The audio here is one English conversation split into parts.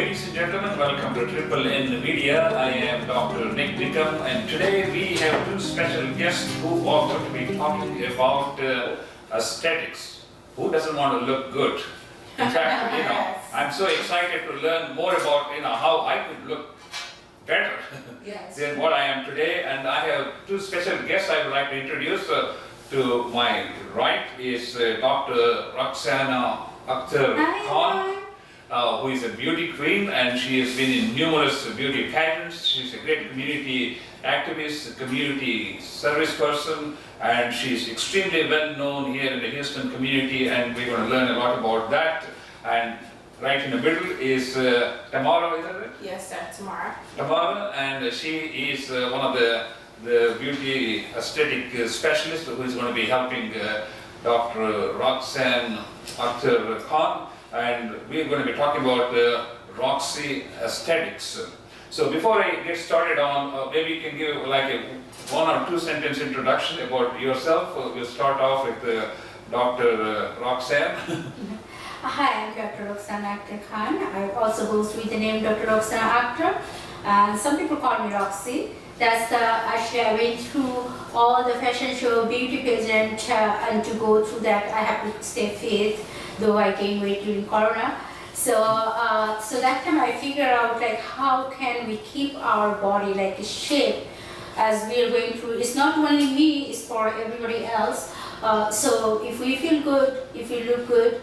Ladies and gentlemen, welcome to Triple N Media. I am Dr. Nik Nikam, and today we have two special guests who are going to be talking about aesthetics. Who doesn't want to look good? In fact, I'm so excited to learn more about, how I could look better than what I am today. And I have two special guests I would like to introduce. To my right is Dr. Roksana Akter Tamara, who is a beauty queen, and she has been in numerous beauty pageants. She's a great community activist, a community service person, and she's extremely well known here in the Houston community, and we're going to learn a lot about that. And right in the middle is Tamara, isn't it? Yes, sir, Tamara. Tamara, and she is one of the beauty aesthetic specialist who is going to be helping Dr. Roxana Akter Tamara, and we're going to be talking about Roxy Esthetics. So before I get started on, maybe you can give like a 1 or 2 sentence introduction about yourself. We'll start off with Dr. Roxana. Hi, I'm Dr. Roksana Akter Tamara. I also goes with the name Dr. Roksana Akter, and some people call me Roxy. That's actually I went through all the fashion show, beauty pageant, and to go through that I have to stay fit, though I gained weight during Corona. So that time I figured out like how can we keep our body like a shape as we are going through. It's not only me, it's for everybody else. So if we feel good, if we look good,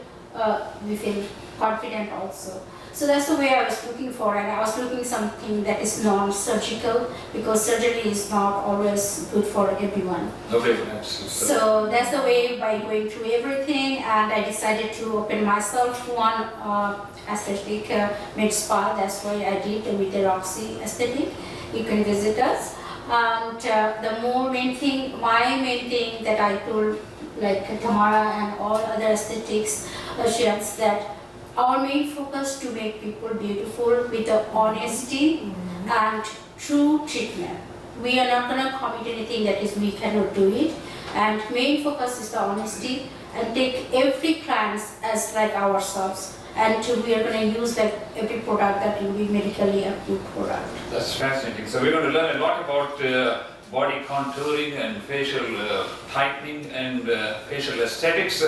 we feel confident also. So that's the way I was looking for, and I was looking something that is non-surgical, because surgery is not always good for everyone. Okay, so that's the way, by going through everything, and I decided to open myself one aesthetic med spa. That's why I did with the Roxy Esthetic. You can visit us. And my main thing that I told like Tamara and all other aesthetics patients, that our main focus to make people beautiful with the honesty and true treatment. We are not going to commit anything that is we cannot do it, and main focus is the honesty, and take every client as like ourselves, and we are going to use like every product that will be medically approved product. That's fascinating. So we're going to learn a lot about body contouring and facial tightening and facial aesthetics.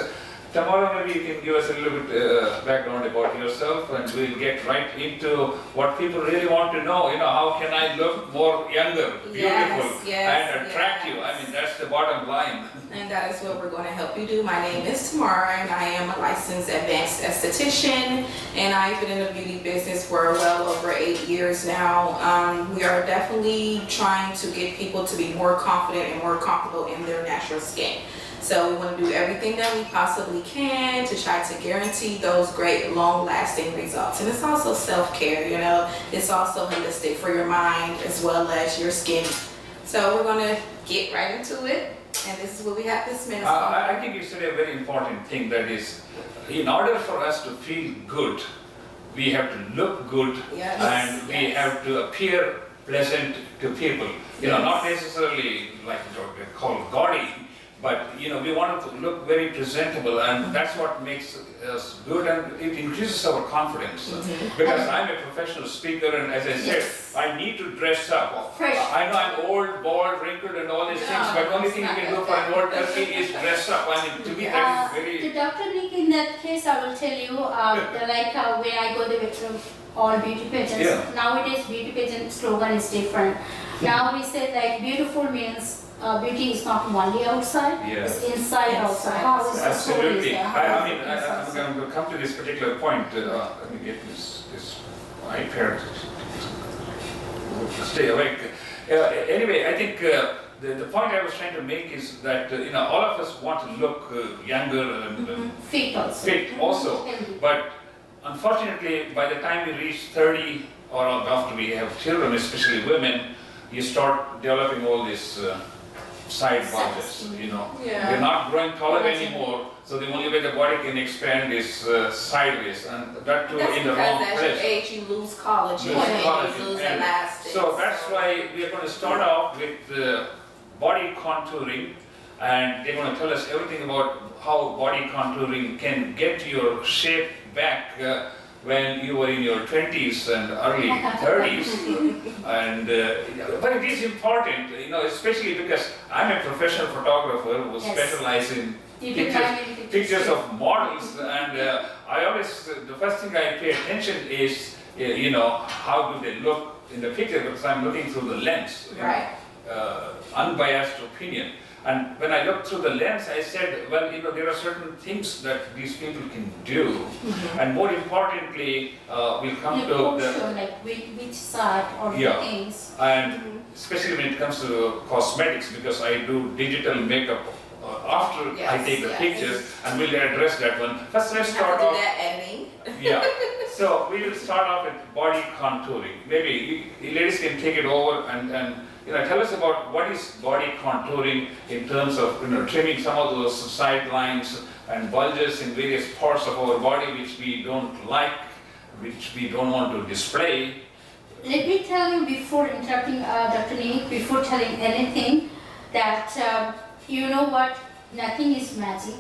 Tamara, maybe you can give us a little bit background about yourself, and we'll get right into what people really want to know. How can I look more younger, beautiful, and attractive? I mean, that's the bottom line. And that is what we're going to help you do. My name is Tamara, and I am a licensed advanced esthetician, and I've been in the beauty business for well over 8 years now. We are definitely trying to get people to be more confident and more comfortable in their natural skin. So we want to do everything that we possibly can to try to guarantee those great long-lasting results. And it's also self-care, it's also holistic for your mind as well as your skin. So we're going to get right into it, and this is what we have this minute. I think you said a very important thing, that is, in order for us to feel good, we have to look good, and we have to appear pleasant to people. Not necessarily like called gaudy, but we want it to look very presentable, and that's what makes us good, and it increases our confidence. Because I'm a professional speaker, and as I said, I need to dress up. I know I'm old, bald, wrinkled, and all these things, but the only thing you can do for an old turkey is dress up. I mean, to me that is very... To Dr. Nik, in that case, I will tell you, when I go to all beauty pageants, nowadays beauty pageant slogan is different. Now we say like beautiful means beauty is not only outside, it's inside also. How is absolutely. I'm going to come to this particular point. Let me get this iPad. Stay awake. Anyway, I think the point I was trying to make is that all of us want to look younger and fit also. But unfortunately, by the time we reach 30 or after we have children, especially women, you start developing all these side bulges, They're not growing taller anymore, so the only way the body can expand is sideways, and that too in the wrong place. That's because as you age, you lose collagen, and you lose elastic. So that's why we are going to start off with body contouring, and they're going to tell us everything about how body contouring can get your shape back when you were in your 20s and early 30s. And but it is important, especially because I'm a professional photographer who specializes in pictures of models, and I always, the first thing I pay attention is, how do they look in the picture, because I'm looking through the lens, Right. Unbiased opinion. And when I looked through the lens, I said, well, there are certain things that these people can do, and more importantly, we'll come to the, like which side or the things. And especially when it comes to cosmetics, because I do digital makeup after I take the pictures, and we'll address that one. First, let's start off. That editing. Yeah. So we will start off with body contouring. Maybe you ladies can take it over and tell us about what is body contouring in terms of trimming some of those side lines and bulges in various parts of our body which we don't like, which we don't want to display. Let me tell you before interrupting Dr. Nik, before telling anything, that you know what, nothing is magic.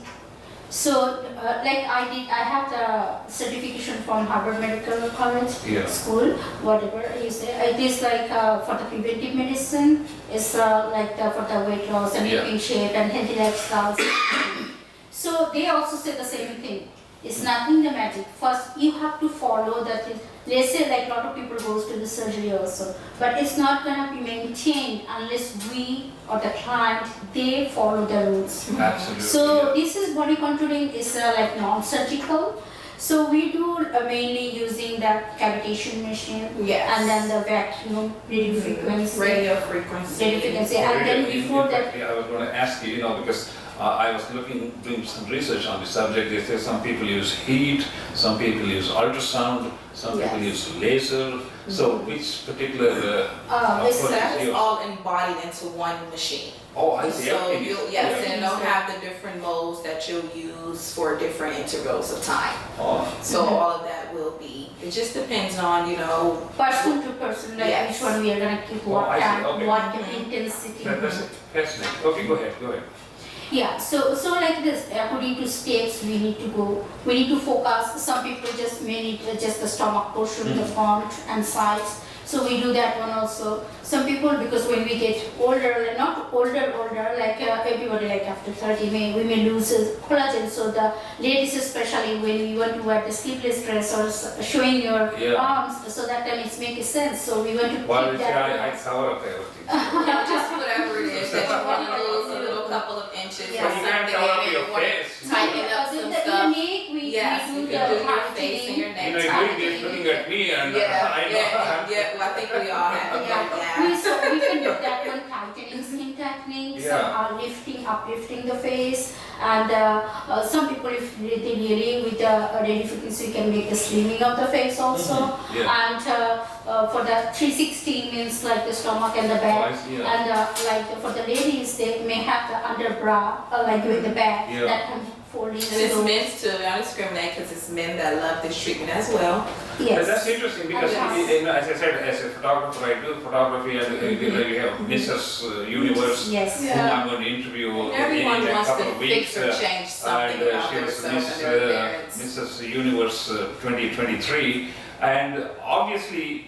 So, like I have the certification from Harvard Medical College School, whatever you say. It is like for the preventive medicine, it's like for the weight loss and keeping shape and healthy lifestyles. So they also say the same thing. It's nothing the magic. First, you have to follow that. Let's say like a lot of people goes to the surgery also, but it's not gonna be maintained unless we or the client, they follow the rules. Absolutely. So this is body contouring is like non-surgical. So we do mainly using the cavitation machine, and then the vacuum radio frequency. Radio frequency. And then before that, I was going to ask you, because I was doing some research on the subject. They say some people use heat, some people use ultrasound, some people use laser. So which particular This is all embodied into one machine. Oh, I see. So and they'll have the different modes that you'll use for different intervals of time. So all of that will be. It just depends on person to person, like which one we are gonna keep, what time, what intensity. That's fascinating. Okay, go ahead. Yeah, so like this, according to steps we need to go, we need to focus. Some people just may need just the stomach portion, the front and sides. So we do that one also. Some people, because when we get older, not older, like everybody like after 30, we may lose collagen. So the ladies especially, when we want to wear the sleeveless dress or showing your arms, so that time it makes sense. So we want to keep that. I cover up everything. Just whatever it is that you want to lose, a little couple of inches or But you can't something, cover up and your you want face. to tighten up some stuff. We Yes, do you the can do your tightening. face and your neck You're doing this, looking at me, and I know. Well, I think we all have So we can do that one, tightening skin techniques, uplifting the face, and some people, if they really with the radio frequency, can make the slimming of the face also, and for the 360 means like the stomach and the back, and like for the ladies, they may have the underbrow, like with the back, that can fold in. And it's men's too. I don't discriminate because it's men that love this treatment as well. But that's interesting because, as I said, as a photographer, I do photography, and we have Mrs. Universe, whom I'm going to interview Everyone in a wants couple to of weeks. fix or change something And about she was themselves and their appearance. Mrs. Universe 2023, and obviously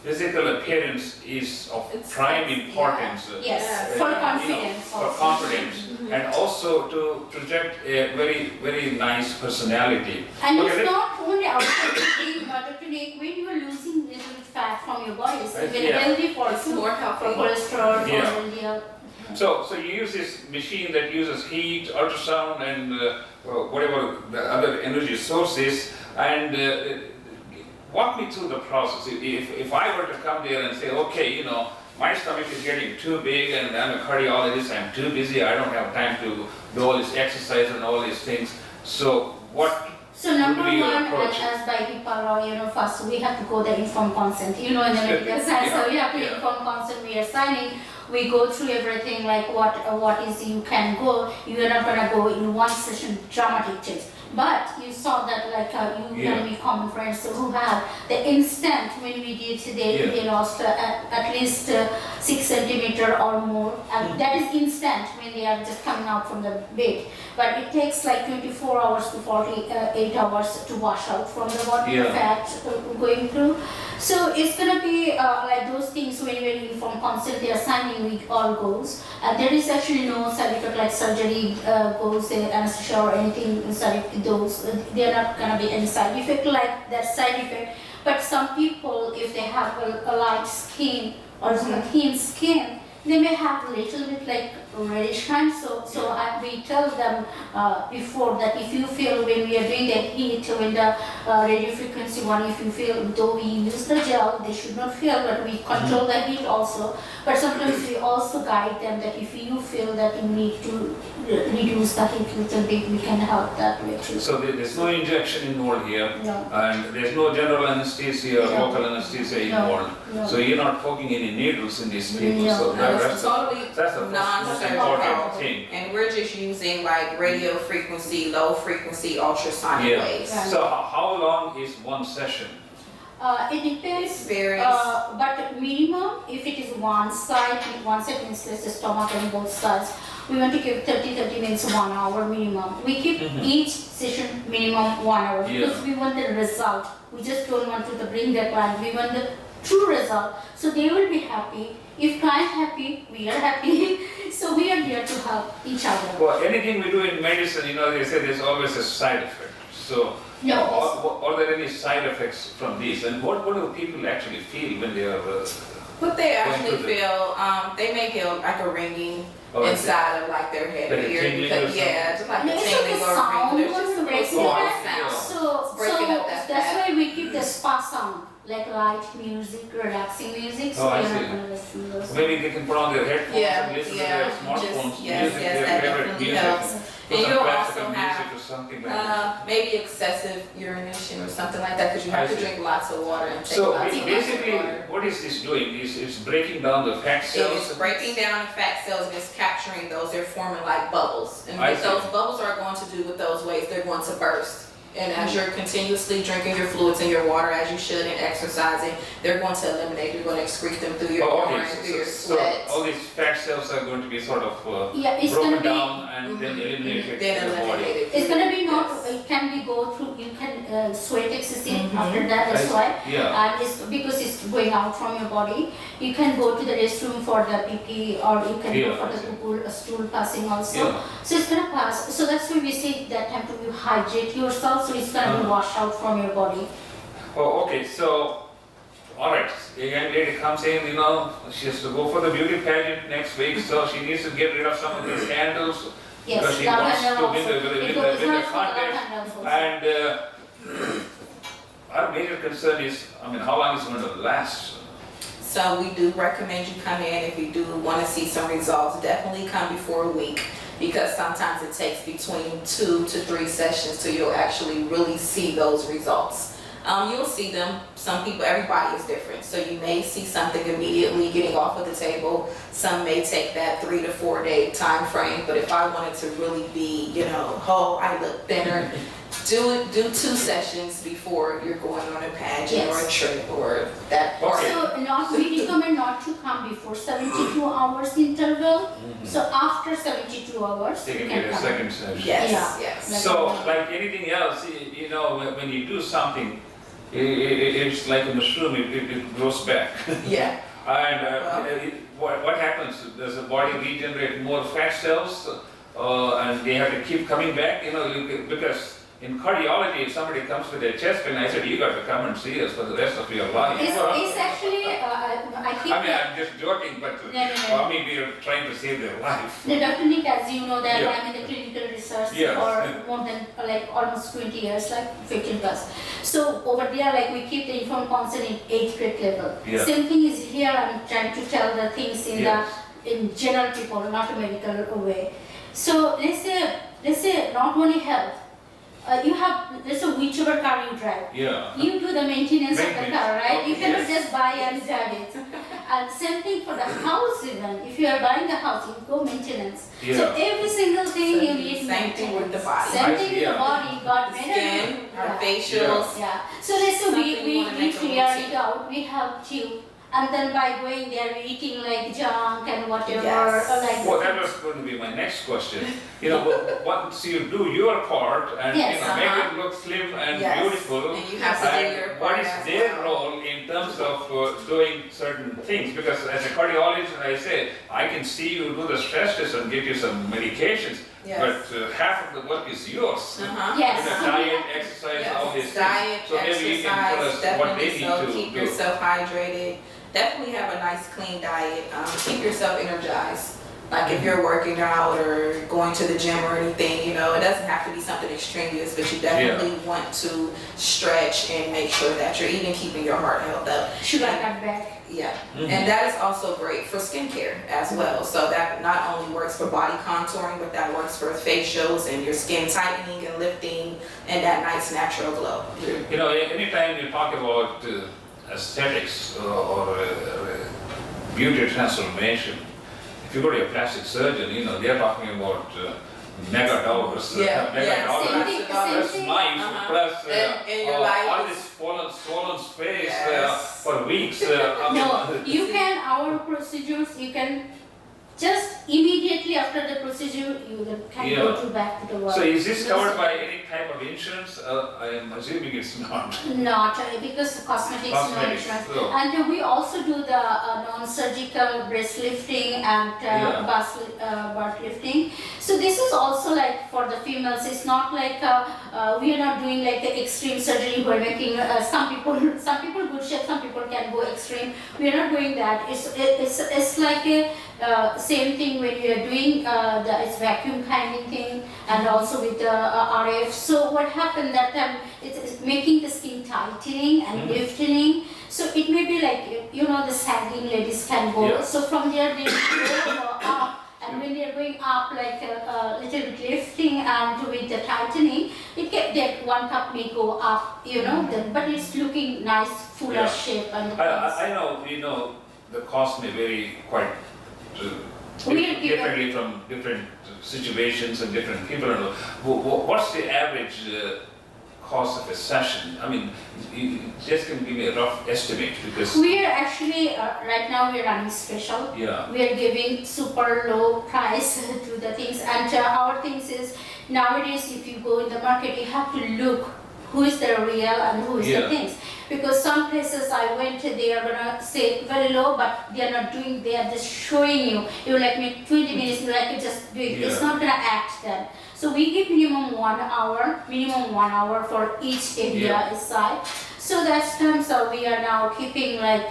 physical appearance is of prime importance. For confidence. For confidence. And also to project a very, very nice personality. And it's not only outside looking, but when you are losing a little bit fat from your body, it's very healthy for It's more healthy. for cholesterol, for LDL. So you use this machine that uses heat, ultrasound, and whatever the other energy sources, and walk me through the process. If I were to come there and say, okay, my stomach is getting too big and I'm a cardiologist, I'm too busy, I don't have time to do all this exercise and all these things. So what So number would be your one, approach? as by HIPAA law, first we have to go the informed consent. In the medical science, so we have to inform consent. We are signing. We go through everything like what is you can go. You are not gonna go in one session dramatic change. But you saw that like you and me common friends who have the instant when we did they lost at least 6 centimeter or more, and that is instant when they are just coming out from the bed. But it takes like 24 hours to 48 hours to wash out from the body fat going through. So it's gonna be like those things when you inform consent, they are signing week all goes. And there is actually no side effect like surgery goes, anesthesia or anything inside those. There are not gonna be any side effect like that side effect. But some people, if they have a light skin or thin skin, they may have a little bit like reddish kind. So we tell them before that if you feel when we are doing the heat, when the radio frequency one, if you feel, though we use the gel, they should not feel, but we control the heat also. But sometimes we also guide them that if you feel that you need to reduce the heat a little bit, we can help that way too. So there's no injection involved here, No. and there's no general anesthesia or No. local anesthesia No. involved. No. So you're not poking any needles in these people. No. So No, that's it's totally that's the most non-surgical. important thing. And we're just using like radio frequency, low frequency, ultrasonic Yeah. waves. Right. So how long is one session? It depends. It varies. But minimum, if it is one side means let's say stomach and both sides, we want to give 30 minutes, 1 hour minimum. We keep each session minimum 1 hour because we want the result. We just don't want to bring the client. We want the true result. So they will be happy. If client happy, we are happy. So we are there to help each other. Well, anything we do in medicine, they say there's always a side effect. So No. are there any side effects from these? And what do people actually feel when they are What they Going actually through the- feel, they may feel like a ringing Oh, I see. inside of like their head Like or a ear tingling or because something? just like No, a it's tingling like or the a ringing. sound There's just a was little breaking soft it. sound. So breaking up that that's fat. why we keep the spa sound, like light music, relaxing music. So Oh, I we are see. not gonna listen to those. maybe they can put on their headphones Yeah, and listen to yeah, their smartphones, just- yes, music, yes, their that favorite definitely music, helps. or And some you'll classical also music have, or something like that. maybe excessive urination or something like that because you have I to see. drink lots of water and take So lots of basically, water. what is this doing? It's breaking down the fat It cells. is breaking down the fat cells and it's capturing those. They're forming like bubbles. And I what see. those bubbles are going to do with those waves, they're going to burst. And as you're continuously drinking your fluids and your water as you should and exercising, they're going to eliminate, you're going to excrete them through your Oh, urine, okay. through your So sweat. all these fat cells are going to be sort of Yeah, it's broken gonna be. down and then eliminated Then in the body. eliminated. It's gonna be not. Yes. It can be go through. You can sweat excessive Mhm. after that. That's why. Yeah. And it's because it's going out from your body. You can go to the restroom for the pee or you can Yeah, go for I the see. stool passing also. Yeah. So it's gonna pass. So that's why we say that time to you hydrate yourself. So it's gonna be washed out from your body. Oh, okay. So, all right. A young lady comes in. She has to go for the beauty pageant next week, so she needs to get rid of some of these handles. Yes, Because she love wants handle to win also. the It goes win the not for love contest. handles also. And our major concern is, how long is it going to last? So we do recommend you come in if you do want to see some results. Definitely come before a week because sometimes it takes between 2 to 3 sessions till you'll actually really see those results. You'll see them. Some people, everybody is different. So you may see something immediately getting off of the table. Some may take that 3 to 4 day time frame. But if I wanted to really be, I look thinner, do 2 sessions before you're going on a pageant or a Yes. trip or that part. Okay. So we recommend not to come before 72 hours interval. So after 72 hours, They you can can get a come. second session. Yes, Yeah. yes. So, like anything else, when you do something, it's like a mushroom, it grows back. Yeah. And what happens? Does the body regenerate more fat cells and they have to keep coming back? Because in cardiology, if somebody comes with a chest pain, I said, you got to come and see us for the rest of your life. It's actually, I think. I'm just joking, but No. we are trying to save their life. The Dr. Nik, as you know, that Yeah. I'm in the clinical research Yes. for more than almost 20 years, like 15 plus. So over there, we keep the informed consent in 8th grade level. Yeah. Same thing is here. I'm trying to tell the things in Yes. in general people, not a medical way. So let's say not only health. You have, let's say whichever car you drive. Yeah. You do the maintenance of the car, right? You cannot Yes. just buy and drive it. And same thing for the house even. If you are buying the house, you go maintenance. Yeah. So every single thing So you need same thing with the maintenance. body. Same I thing see, with the yeah. body. God The made skin, it. our Yeah. facials. Yeah. So let's say Something you we wanna make a clear it routine. out. We helped you. And then by going there, we're eating like junk and whatever. Yes. Or like Well, that was going to be my next question. You know, once you do your part and Yes, you know, make it look slim and Yes. beautiful, And you have to do and your what part is as their well. role in terms of doing certain things? Because as a cardiologist, I say, I can see you do the stress test and give you some medications, Yes. but half of the work is yours. Uh-huh. Yes. You know, diet, exercise, all these Diet, things. So maybe you can tell exercise, us what they definitely need so. to Keep do. yourself hydrated. Definitely have a nice clean diet. Keep yourself energized. Like if you're working out or going to the gym or anything, you know, it doesn't have to be something extraneous, but you definitely want to stretch and make sure that you're even keeping your heart health up. sugar cut back. Yeah, Mhm. and that is also great for skincare as well. So that not only works for body contouring, but that works for facials and your skin tightening and lifting and that nice natural glow. You know, anytime you talk about aesthetics or beauty transformation, if you go to a plastic surgeon, you know, they're talking about mega dollars, Yeah, mega yeah, dollars, same thing, plus same thing. knife, Uh-huh. plus And your life all is- this swollen space Yes. for weeks. No, you can, our procedures, you can just immediately after the procedure, you can Yeah. go to back to the work. So is this covered by any type of insurance? I am assuming it's not. Not, because cosmetics, no Cosmetics, insurance. so- And we also do the non-surgical breast lifting and Yeah. butt lifting. So this is also like for the females, it's not like, we are not doing like the extreme surgery, we're making, some people good shape, some people can go extreme. We are not doing that. It's like a, same thing when you are doing it's vacuum cleaning thing and also with the RF. So what happened that time, it's making the skin tightening and Mhm. lifting. So it may be like, you know, the sagging ladies can go. Yeah. So from there they go up, and when they are going up like a little bit lifting and with the tightening, it can, that one cup may go up, you know, but it's looking nice, fuller Yeah. shape and I know, you know, the cost may vary quite We are given- differently from different situations and different people. What's the average cost of a session? I mean, you just can give me a rough estimate because, We are actually, right now we're running special. yeah, We are giving super low price to the things, and our things is nowadays if you go in the market you have to look who is the real and who is Yeah. the things, because some places I went they are gonna say very low but they are not doing, they are just showing you, you like me 20 minutes, you like you just do it, it's Yeah. not gonna act then. So we give minimum 1 hour for each area Yeah. side. So that's time, so we are now keeping like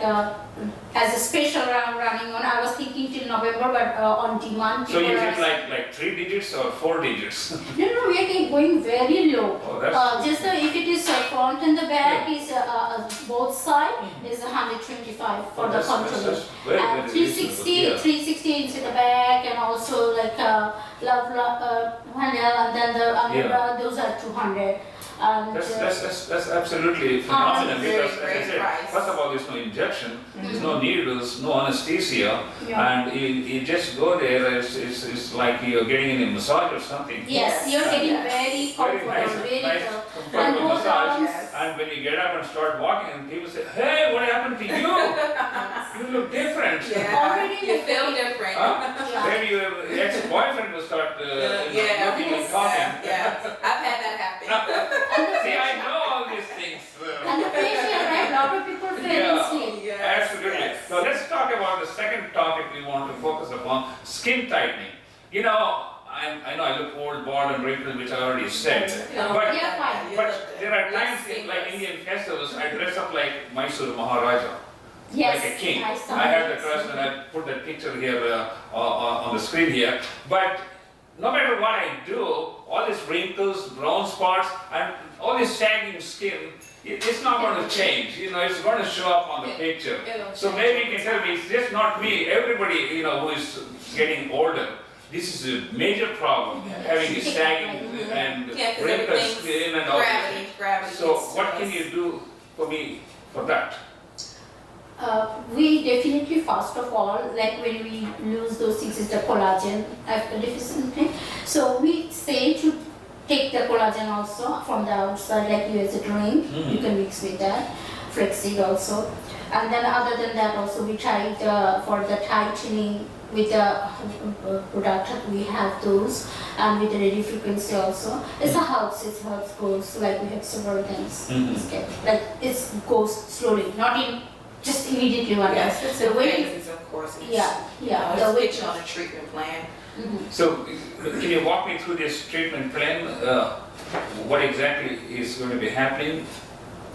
as a special round running on. I was thinking till November, but on demand. so is people it are- like 3 digits or 4 digits? No, we are going very low. Oh, that's, Just if it is front and the back is both side is 125 for oh, the that's controller. very, And very 360, reasonable, 360 into the back, and also like panel, and then the umbrella, those are 200. And That's absolutely phenomenal very because, as I great said, price. first of all, there's no injection, there's no needles, no anesthesia, yeah. and you just go there, it's like you're getting in a massage or something. Yes, you're getting Yes. very Very comfortable, very nice, comfortable. comfortable And massage. Yes. And when you get up and start walking, and people say, "Hey, what happened to you? You look different." Yeah, Already you feel like- different. Huh? Yeah. Maybe your ex-boyfriend will start Yeah, looking and talking. yeah, I've had that happen. See, I know all these things. And the facial, right? A lot of people feel Yeah. sleep. Yes, Absolutely. yes. Now let's talk about the second topic we want to focus upon, skin tightening. You know, I know I look old, bald and wrinkled, which I already said, No, but, Yeah, fine. you but look there are good. times in like Indian festivals, I dress up like Mysore Maharaja, Yes, like a king. I saw I have it. the trust and I put that picture here on the screen here. But no matter what I do, all these wrinkles, brown spots, and all this sagging skin, it's not going to change. You know, it's going to show up on the picture. It'll So change maybe you over can tell me, time. it's just not me, everybody, you know, who is getting older. This is a major problem, having a sagging and Yeah, 'cause wrinkled everything's skin and all this. Gravity. So gets to what us. can you do for me for that? We definitely, first of all, like when we lose those things, is the collagen deficiency. So we say to take the collagen also from the outside, like you as a drink, you can mix with that, flaxseed also. And then other than that also we tried for the tightening with the product, we have those, and with the radio frequency also. It helps goes, like we have several things. Like it goes slowly, not in just immediately one day. Yes, it's The in way- phases, of course. Yeah, The the way get you on a treatment plan. So, can you walk me through this treatment plan? What exactly is going to be happening?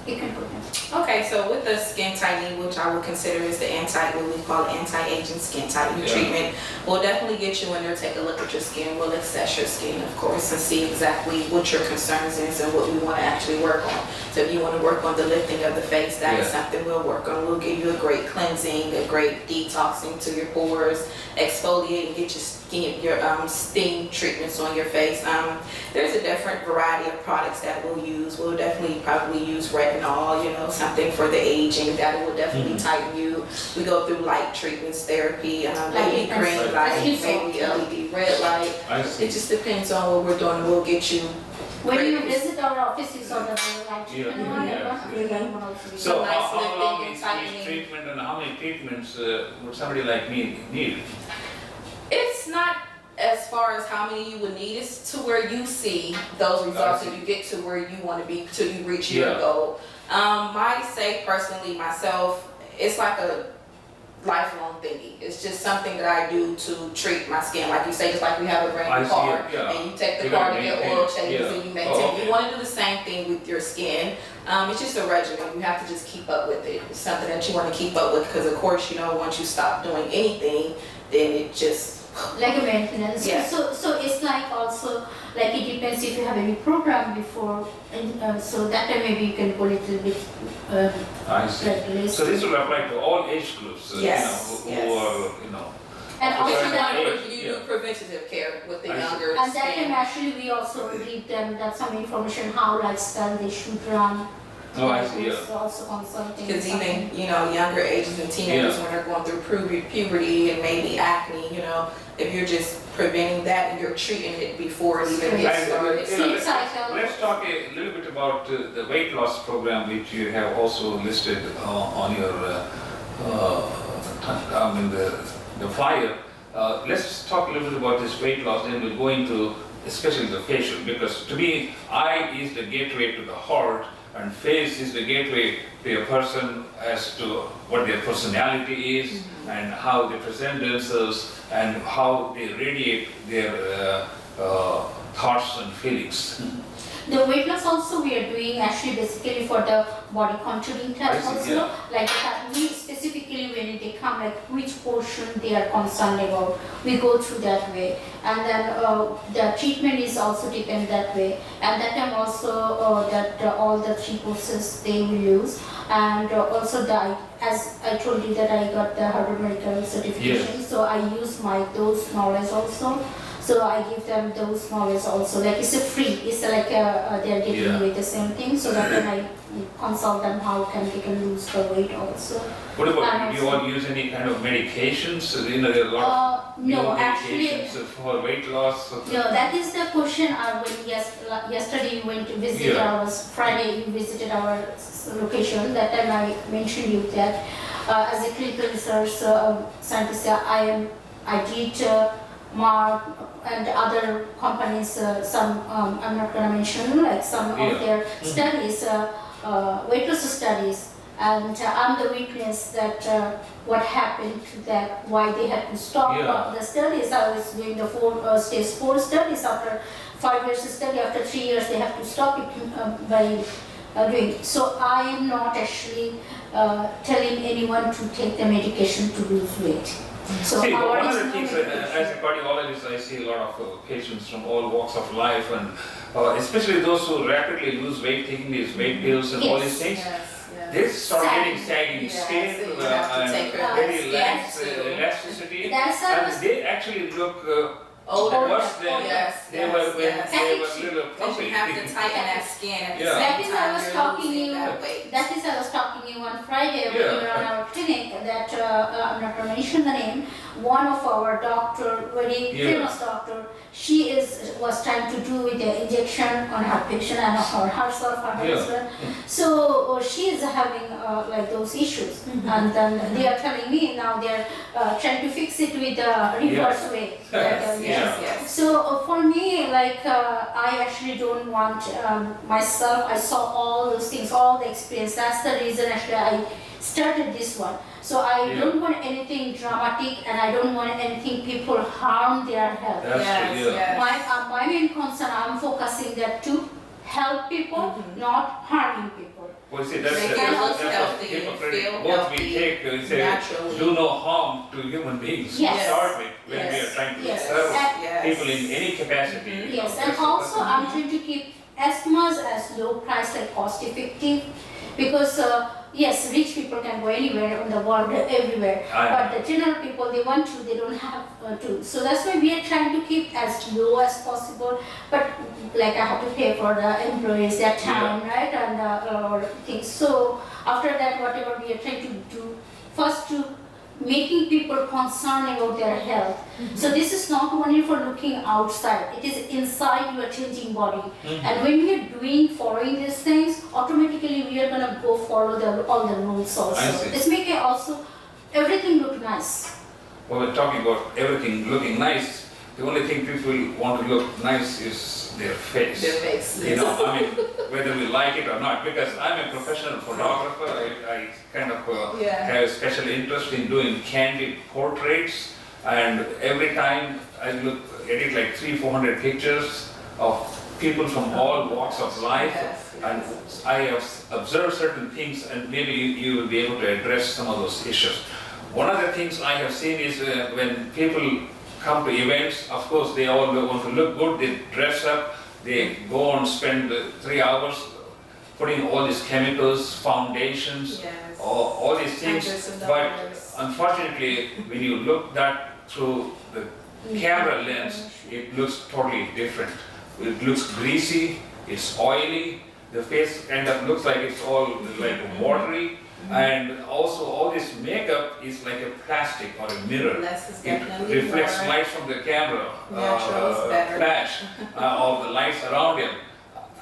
you can put it. Okay, so with the skin tightening, which I would consider is the what we call anti-aging skin tightening Yeah. treatment, we'll definitely get you in there, take a look at your skin. We'll assess your skin, of course, and see exactly what your concerns is and what we want to actually work on. So if you want to work on the lifting of the face, that is Yeah. something we'll work on. We'll give you a great cleansing, a great detoxing to your pores, exfoliate and get your skin, your steam treatments on your face. There's a different variety of products that we'll use. We'll definitely probably use retinol, something for the aging that will definitely tighten you. We go through light treatments, therapy, baby Like green that's- light, that's baby useful. LED red light. I see. It just depends on what we're doing. We'll get you. When you Great. visit our office, you saw the light treatment Yeah, one, yeah. and one also. So, nice how lifting long and is tightening. each treatment, and how many treatments would somebody like me need? It's not as far as how many you would need, it's to where you see those results and you get to where you want to be till you reach your Yeah. goal. I say personally myself, it's like a lifelong thingy. It's just something that I do to treat my skin. Like you say, just like we have a I brand new see car it, yeah. and you take the You car gotta to get maintain oil it, changes yeah. and you maintain. Oh, okay. You want to do the same thing with your skin. It's just a regimen. You have to just keep up with it. It's something that you want to keep up with because of course, once you stop doing anything, then it just Like a maintenance. Yeah. So it's like also, like it depends if you have any program before, and so that time maybe you can go a little bit I see. like less. So this will apply to all age groups, Yes, who yes. are, And Okay. also But you that, want to Yeah. do preventative care with the I see. younger and that skin. time actually we also give them that some information how lifestyle they should run. Oh, I see, It's also consulting. Because even, something. younger ages and teenagers, Yeah. when they're going through puberty and maybe acne, if you're just preventing that and you're treating it before it even Straight. gets And, started. Sleep cycle. let's talk a little bit about the weight loss program which you have also listed on your, the flyer. Let's talk a little bit about this weight loss, then we'll go into especially the facial, because to me, eye is the gateway to the heart and face is the gateway to a person as to what their personality is and how they present themselves and how they radiate their thoughts and feelings. The weight loss also we are doing actually basically for the body contouring I test see, also. yeah. Like that we specifically when they come, like which portion they are concerned about, we go through that way. And then the treatment is also taken that way. And that time also that all the 3 courses they will use. And also as I told you that I got the Harvard Medical certification, Yes. so I use those knowledge also. So I give them those knowledge also. Like it's a free. It's like they are getting Yeah. with the same thing. So that when I consult them, how they can lose the weight also. What about, And do you also- all use any kind of medications? There are a lot of new No, actually, medications for weight loss. no. That is the question. When yesterday you went to visit Yeah. our Friday, you visited our location. That time I mentioned you that as a clinical research scientist, I did. Mark and other companies, some I'm not gonna mention, like some Yeah. of their studies, weight loss studies, and I'm the witness that what happened to that, why they had to stop Yeah. the studies. I was doing the stage 4 studies. After 5 years study, after 3 years they have to stop it by doing. So I am not actually telling anyone to take the medication to lose weight. So See, our one of is the no things, medication. as a cardiologist, I see a lot of patients from all walks of life, and especially those who rapidly lose weight, taking these weight pills and all Yes. these things. Yes. They start getting sagging Yes, skin so you have to take and care of very that lax skin too. elasticity, That's and they actually look Older. Worse than Yes, they were when yes. they were little Because you puppy. have to tighten that skin at the Yeah. That same is I time was you're talking losing you. that weight. That is I was talking you on Friday when Yeah. we were on our clinic. That I'm not going to mention the name. One of our doctor, very Yeah. famous doctor, she was trying to do with the injection on her patient and on herself, her Yeah. husband. So she is having like those issues, and then they are telling me now they are trying to fix it with the reverse way. Yes, Yeah. yes, yes. So for me, like I actually don't want myself. I saw all those things, all the experience. That's the reason actually I started this one. So I Yeah. don't want anything dramatic, and I don't want anything people harm their health. That's Yes, true, yeah. yes. My main concern, I'm focusing that to help people, not harming people. Well, see, that's They that's can that's look that's healthy and hypocritic. feel What we healthy take, we say, naturally. do no harm to human beings to Yes. start with when we are Yes. trying to Yes. serve Yes. people in any capacity. you Yes, know, and that's- also I'm trying to keep as much as low price, like cost effective, because yes, rich people can go anywhere in the world, everywhere, I- but the general people, they want to, they don't have to. So that's why we are trying to keep as low as possible, but like I have to pay for the employees, their time, right, and things. So after that, whatever we are trying to do, first to making people concerned about their health. So this is not only for looking outside, it is inside your changing body. And when we are following these things, automatically we are gonna go follow all the rules also. I see. It's making also everything look nice. When we're talking about everything looking nice, the only thing people want to look nice is their face. Their face. You know, I mean, whether we like it or not, because I'm a professional photographer, I kind of Yeah. have a special interest in doing candid portraits, and every time I edit like 300-400 pictures of people from all walks of life, Yes, and I have observed certain things, and maybe you will be able to address some of those issues. One of the things I have seen is when people come to events, of course they all want to look good, they dress up, they go and spend 3 hours putting all these chemicals, foundations, Yes. all these things. Hundreds of But dollars. unfortunately, when you look that through the camera lens, it looks totally different. It looks greasy, it's oily, the face kind of looks like it's all like watery. And also all this makeup is like a plastic or a mirror. Less is It definitely reflects more. light from the camera, Natural is better. flash of the lights around him.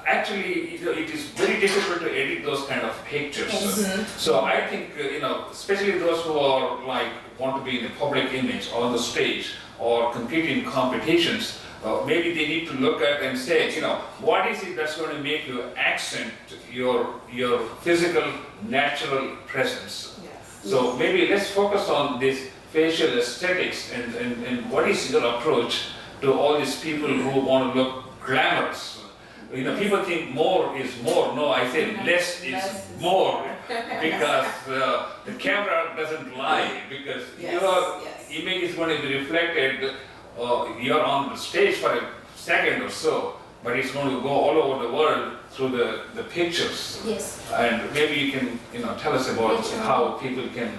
Actually, it is very difficult to edit those kind of pictures. Mhm. So I think, especially those who are like want to be in a public image on the stage or compete in competitions, maybe they need to look at and say, what is it that's going to make you accent your physical, natural presence? Yes. So maybe let's focus on this facial aesthetics and what is your approach to all these people who want to look glamorous? People think more is more. No, I say less is more because the camera doesn't lie, because Yes, your yes. image is going to be reflected. You're on the stage for a second or so, but it's going to go all over the world through the pictures. Yes. And maybe you can, tell us about Picture. how people can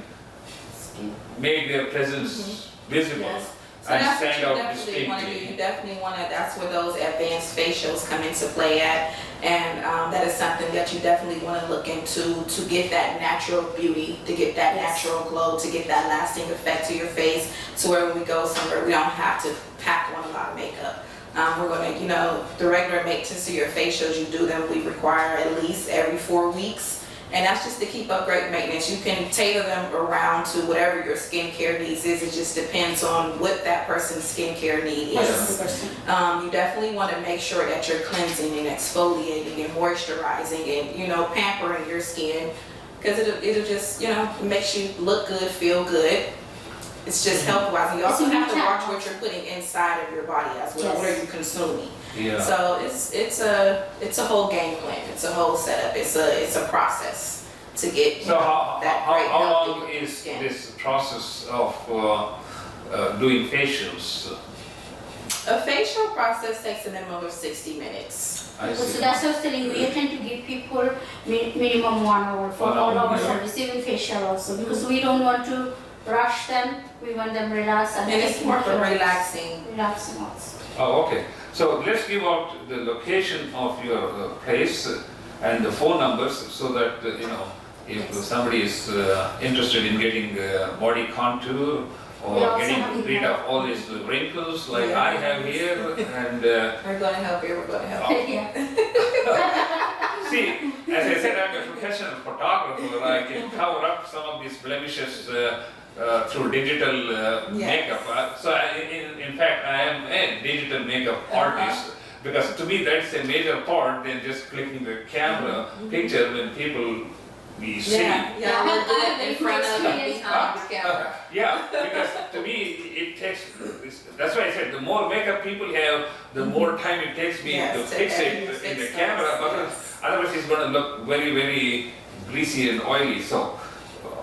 make their presence visible Yes. So and that's what stand you out definitely want to do. You distinctly. definitely want to, that's where those advanced facials come into play at. And that is something that you definitely want to look into to get that natural beauty, to get that Yes. natural glow, to get that lasting effect to your face, to where when we go somewhere, we don't have to pack on a lot of makeup. We're going to, the regular maintenance to your facials, you do them, we require at least every 4 weeks. And that's just to keep up great maintenance. You can tailor them around to whatever your skincare needs is. It just depends on what that person's skincare need is. 100%. You definitely want to make sure that you're cleansing and exfoliating and moisturizing and, pampering your skin. Because it'll just, it makes you look good, feel good. It's just health-wise. And you also It's a have to good watch time. what you're putting inside of your body as well. Yes. What are you consuming? Yeah. So it's a whole game plan. It's a whole setup. It's a process to get So that great how healthy long is skin. this process of doing facials? A facial process takes a minimum of 60 minutes. I So see. that's what I was telling you, we are trying to give people minimum 1 hour for 1 all hour, our yeah. service, even facial also, because we don't want to rush them. We want them relaxed And it's more for relaxing. Relaxing also. Oh, okay. So let's give out the location of your place and the phone numbers so that, if somebody is interested in getting body contour or We also getting have rid of all these wrinkles like Yeah. I have here and We're going to help you, we're going to help you. Yeah. see, as I said, I'm a professional photographer. I can cover up some of these blemishes through digital makeup. In fact, I am a digital makeup artist because to me that's a major part than just clicking the camera picture when people we see. Yeah, we're good in front of and behind the camera. Yeah, because to me it takes. That's why I said the more makeup people have, the more time it takes me Yes, to to fix edit it and in fix the things, camera. yes. Otherwise, it's going to look very, very greasy and oily. So,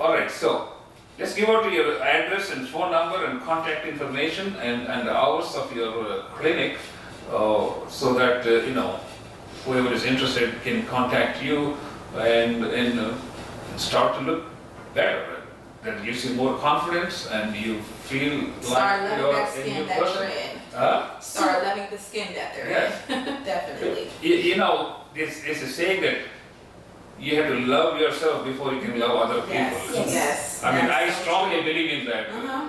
all right. So, let's give out your address and phone number and contact information and the hours of your clinic, so that whoever is interested can contact you and start to look better. That gives you more confidence and you feel Start like loving you're that a skin new that person. you're in. Huh? Start loving the skin that they're Yes. in. Definitely. This is saying that you have to love yourself before you can love other people. Yes, Yes. yes. I mean, I That's so strongly true. believe in that. Uh-huh.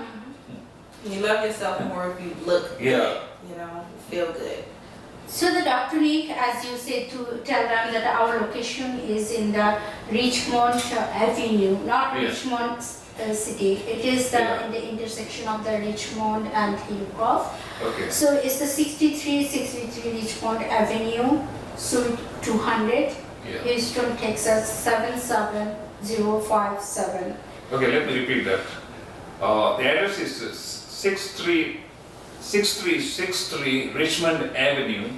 You love yourself more if you look Yeah. good, feel good. So the Dr. Nik, as you said, to tell them that our location is in the Richmond Avenue, not Yes. Richmond City. It is in the intersection of the Richmond and Hillcroft. Okay. So it's the 6363 Richmond Avenue, Suite 200, Yeah. Houston, Texas 77057. Okay, let me repeat that. The address is 6363 Richmond Avenue,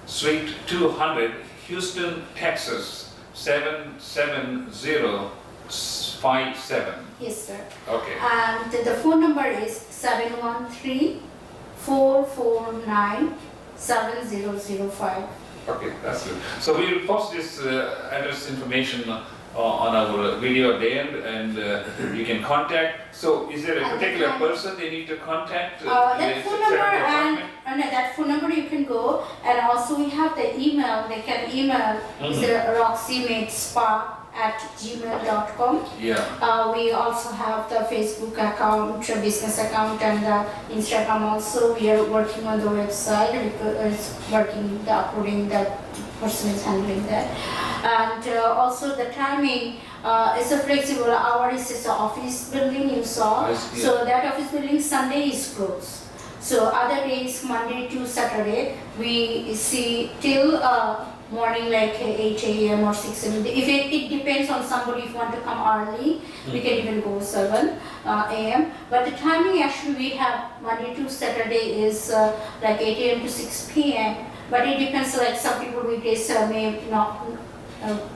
Suite 200, Houston, Texas 77057. Yes, sir. Okay. And the phone number is 713-449-7005. Okay, that's good. So we will post this address information on our video at the end, and you can contact. So, is there a At the particular time- person they need to contact? That They phone set up number an and appointment? that phone number you can go, and also we have the email. They can email is roxymatespa@gmail.com. Yeah. We also have the Facebook account, business account, and the Instagram also. We are working on the website. It's working, the uploading, the person is handling that. And also the timing is a flexible hour. Is the office building you saw. I see. So that office building Sunday is closed. So other days, Monday to Saturday, we see till morning like 8 a.m. or 6 a.m. If it depends on somebody, if you want to come early, we can even go 7 a.m. But the timing actually we have Monday to Saturday is like 8 a.m. to 6 p.m. But it depends, like some people weekdays may not,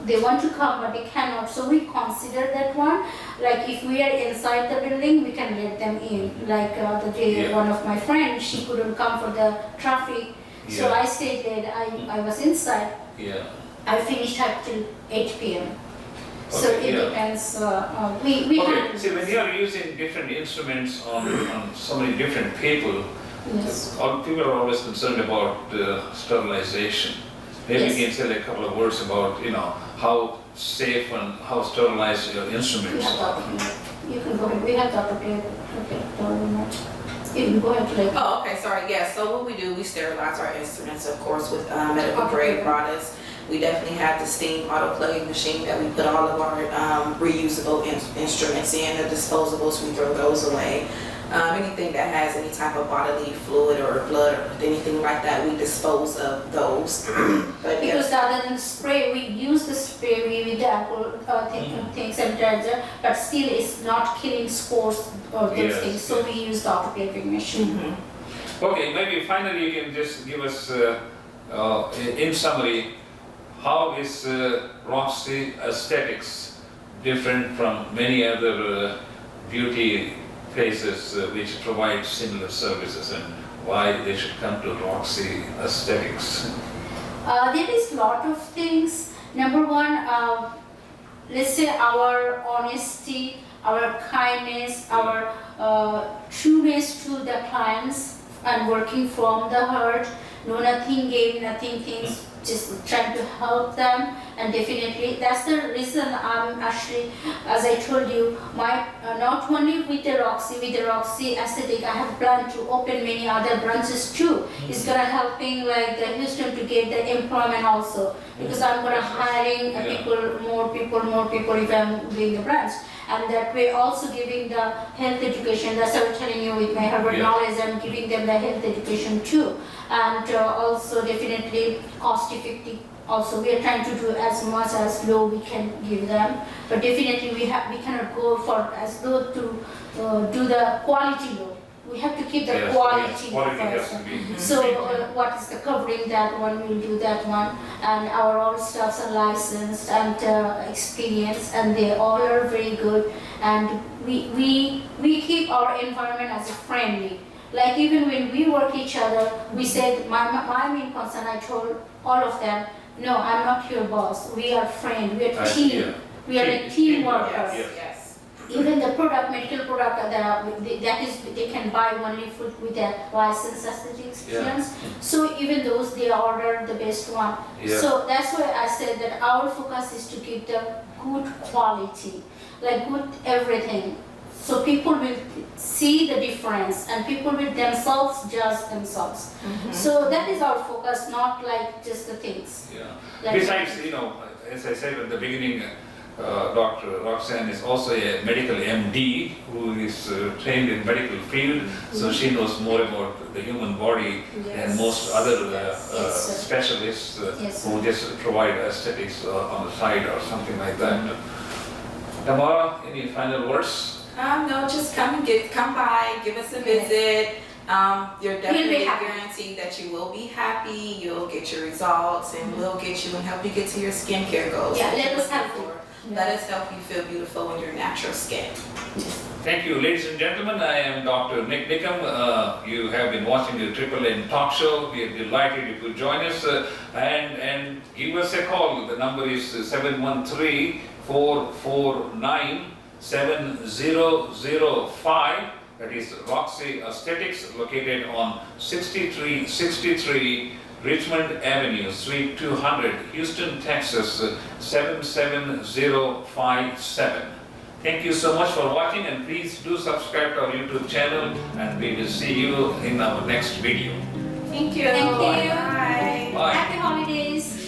they want to come but they cannot. So we consider that one. Like if we are inside the building, we can let them in. Like the day Yeah. one of my friends, she couldn't come for the traffic. So Yeah. I stayed there, I was inside. Yeah. I finished up till 8 p.m. So Okay, it yeah. depends, we Okay, handle see, when this. you are using different instruments on so many different people, Yes. all people are always concerned about sterilization. Maybe Yes. you can say a couple of words about, how safe and how sterilized your We instruments have are. Dr. You can go ahead, we have Dr. Okay, you can go ahead, like. Oh, okay, sorry, yes. So what we do, we sterilize our instruments, of course, with medical grade products. We definitely have the steam autoclave machine that we put all of our reusable instruments in. The disposables, we throw those away. Anything that has any type of bodily fluid or blood or anything like that, we dispose of those. But Because yes, other than spray, we use the spray with the alcohol things, sanitizer, but still it's not killing spores or those Yes, things. So we use the autoclaving machine. mhm. Okay, maybe finally you can just give us, in summary, how is Roxy Aesthetics different from many other beauty places which provide similar services, and why they should come to Roxy Aesthetics? There is a lot of things. Number one, let's say our honesty, our kindness, our trueness to the clients, and working from the heart. No, nothing gain, nothing things, just trying to help them. And definitely that's the reason I'm actually, as I told you, my not only with the Roxy Esthetic, I have planned to open many other branches too. It's gonna helping like the Houston to get the employment also, because I'm gonna hiring more people if I'm doing the branch. And that way also giving the health education. That's what I'm telling you, with my herbal knowledge, I'm giving them the health education too. And also definitely cost effective. Also, we are trying to do as much as low we can give them, but definitely we cannot go for as low to do the quality low. We have to keep the quality first. So what is the covering that one, we'll do that one, and our all staffs are licensed and experienced, and they all are very good, and we keep our environment as a friendly. Like even when we work each other, we said, my main concern, I told all of them, no, I'm not your boss. We are friends. We are team. We are a team workers. Yes. Even the product, medical product, that is they can buy only with a licensed aesthetic experience. So even those they order the best one. So that's why I said that our focus is to give the good quality, like good everything. So people will see the difference, and people will themselves judge themselves. So that is our focus, not like just the things. Like Besides, as I said at the beginning, Dr. Roxanne is also a medical MD who is trained in medical field, so she knows more about the human body than most other specialists who just provide aesthetics on the side or something like that. Tamara, any final words? No, just come by, give us a visit. You're definitely guaranteed that you will be happy, you'll get your results, and we'll get you and help you get to your skincare goals. Yeah, let us help you. Let us help you feel beautiful in your natural skin. Thank you, ladies and gentlemen. I am Dr. Nik Nikam. You have been watching the Triple N Talk Show. We are delighted you could join us and give us a call. The number is 713-449-7005. That is Roxy Aesthetics, located on 6363 Richmond Avenue, Suite 200, Houston, Texas 77057. Thank you so much for watching, and please do subscribe to our YouTube channel, and we will see you in our next video. Thank you. Thank you. Bye. Bye. Happy holidays.